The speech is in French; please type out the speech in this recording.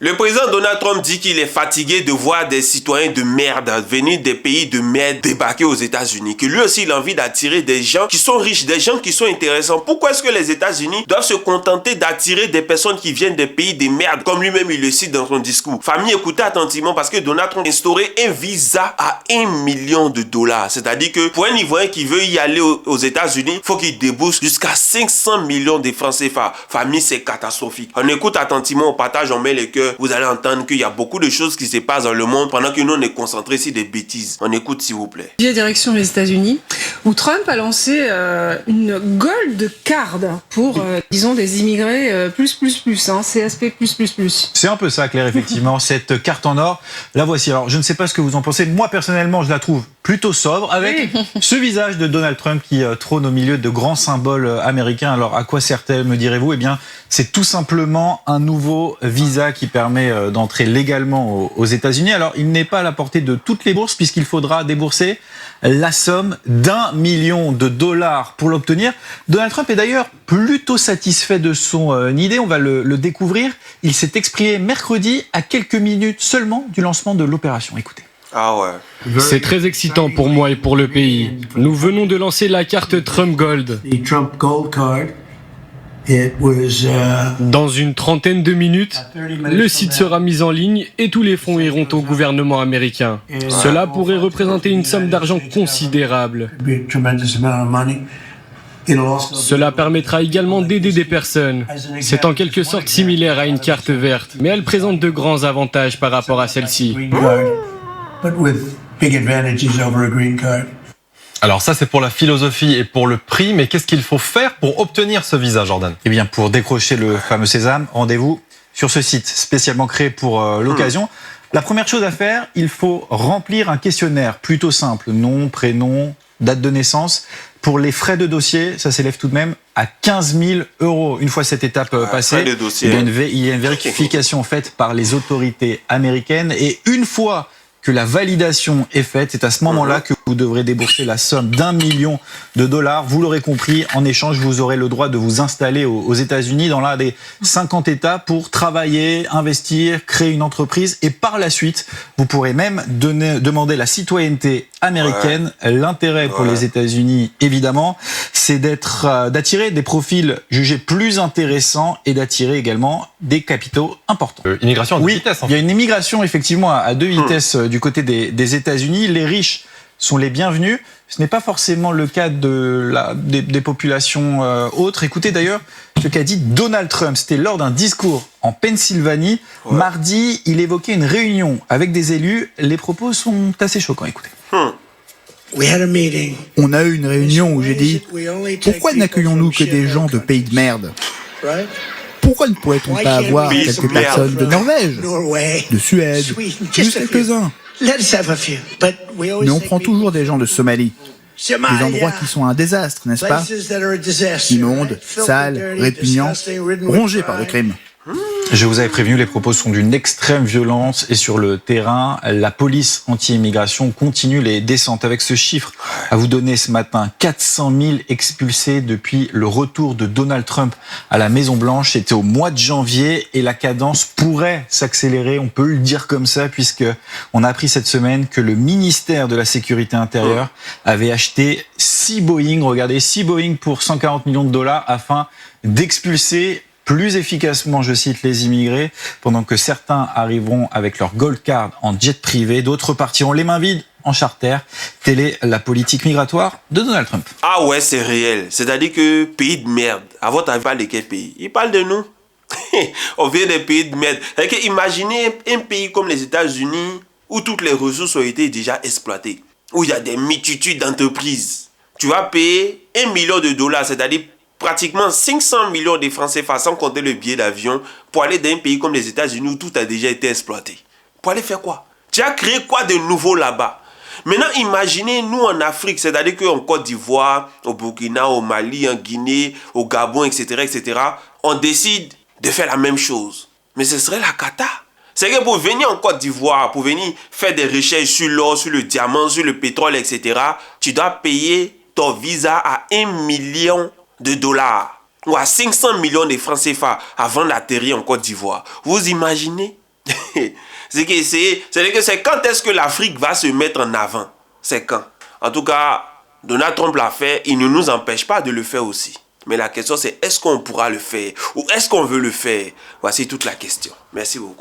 Le président Donald Trump dit qu'il est fatigué de voir des citoyens de merde venir des pays de merde débarquer aux États-Unis. Que lui aussi, il a envie d'attirer des gens qui sont riches, des gens qui sont intéressants. Pourquoi est-ce que les États-Unis doivent se contenter d'attirer des personnes qui viennent des pays de merde, comme lui-même il le cite dans son discours? Famille, écoutez attentivement parce que Donald Trump a instauré un visa à $1 million. C'est-à-dire que pour un Ivoirien qui veut y aller aux États-Unis, il faut qu'il débourse jusqu'à 500 millions de francs CFA. Famille, c'est catastrophique. On écoute attentivement, on partage, on met les cœurs. Vous allez entendre qu'il y a beaucoup de choses qui se passent dans le monde pendant que nous on est concentrés sur des bêtises. On écoute s'il vous plaît. Direction les États-Unis, où Trump a lancé une gold card pour, disons, des immigrés CSP++. C'est un peu ça, Claire, effectivement. Cette carte en or, la voici. Alors, je ne sais pas ce que vous en pensez. Moi, personnellement, je la trouve plutôt sobre, avec ce visage de Donald Trump qui trône au milieu de grands symboles américains. Alors, à quoi sert-elle, me direz-vous? Eh bien, c'est tout simplement un nouveau visa qui permet d'entrer légalement aux États-Unis. Alors, il n'est pas à la portée de toutes les bourses, puisqu'il faudra débourser la somme d'$1 million pour l'obtenir. Donald Trump est d'ailleurs plutôt satisfait de son idée. On va le découvrir. Il s'est exprimé mercredi à quelques minutes seulement du lancement de l'opération. Écoutez. Ah ouais. C'est très excitant pour moi et pour le pays. Nous venons de lancer la carte Trump Gold. Dans une trentaine de minutes, le site sera mis en ligne et tous les fonds iront au gouvernement américain. Cela pourrait représenter une somme d'argent considérable. Cela permettra également d'aider des personnes. C'est en quelque sorte similaire à une carte verte, mais elle présente de grands avantages par rapport à celle-ci. Alors ça, c'est pour la philosophie et pour le prix, mais qu'est-ce qu'il faut faire pour obtenir ce visa, Jordan? Eh bien, pour décrocher le fameux sésame, rendez-vous sur ce site spécialement créé pour l'occasion. La première chose à faire, il faut remplir un questionnaire plutôt simple. Nom, prénom, date de naissance. Pour les frais de dossier, ça s'élève tout de même à 15 000 €. Une fois cette étape passée, il y a une vérification faite par les autorités américaines. Et une fois que la validation est faite, c'est à ce moment-là que vous devrez débourser la somme d'$1 million. Vous l'aurez compris, en échange, vous aurez le droit de vous installer aux États-Unis dans l'un des 50 États pour travailler, investir, créer une entreprise. Et par la suite, vous pourrez même demander la citoyenneté américaine. L'intérêt pour les États-Unis, évidemment, c'est d'attirer des profils jugés plus intéressants et d'attirer également des capitaux importants. Immigration à deux vitesses. Il y a une immigration effectivement à deux vitesses du côté des États-Unis. Les riches sont les bienvenus. Ce n'est pas forcément le cas des populations autres. Écoutez d'ailleurs ce qu'a dit Donald Trump. C'était lors d'un discours en Pennsylvanie. Mardi, il évoquait une réunion avec des élus. Les propos sont assez choquants. Écoutez. On a eu une réunion où j'ai dit « Pourquoi n'accueillons-nous que des gens de pays de merde ?» Pourquoi ne pourrait-on pas avoir quelques personnes de Norvège, de Suède, juste quelques-uns? Mais on prend toujours des gens de Somalie, des endroits qui sont un désastre, n'est-ce pas? Immondes, sales, répugnants, rongés par le crime. Je vous avais prévenu, les propos sont d'une extrême violence et sur le terrain, la police anti-immigration continue les descentes. Avec ce chiffre à vous donner ce matin, 400 000 expulsés depuis le retour de Donald Trump à la Maison-Blanche. C'était au mois de janvier et la cadence pourrait s'accélérer, on peut le dire comme ça, puisque on a appris cette semaine que le ministère de la Sécurité intérieure avait acheté 6 Boeing, regardez, 6 Boeing pour $140 millions afin d'expulser plus efficacement, je cite, les immigrés, pendant que certains arriveront avec leur gold card en jet privé, d'autres partiront les mains vides en charter. Telle est la politique migratoire de Donald Trump. Ah ouais, c'est réel. C'est-à-dire que pays de merde, à votre avis, il parle de quel pays? Il parle de nous. On vient des pays de merde. Imaginez un pays comme les États-Unis où toutes les ressources ont été déjà exploitées, où il y a des multitudes d'entreprises. Tu vas payer $1 million, c'est-à-dire pratiquement 500 millions de francs CFA sans compter le billet d'avion pour aller dans un pays comme les États-Unis où tout a déjà été exploité. Pour aller faire quoi? Tu as créé quoi de nouveau là-bas? Maintenant, imaginez nous en Afrique, c'est-à-dire qu'en Côte d'Ivoire, au Burkina, au Mali, en Guinée, au Gabon, etc., on décide de faire la même chose. Mais ce serait la cata. C'est que pour venir en Côte d'Ivoire, pour venir faire des recherches sur l'or, sur le diamant, sur le pétrole, etc., tu dois payer ton visa à $1 million ou à 500 millions de francs CFA avant d'atterrir en Côte d'Ivoire. Vous imaginez? C'est-à-dire que c'est quand est-ce que l'Afrique va se mettre en avant? C'est quand? En tout cas, Donald Trump l'a fait, il ne nous empêche pas de le faire aussi. Mais la question c'est, est-ce qu'on pourra le faire? Ou est-ce qu'on veut le faire? Voici toute la question. Merci beaucoup.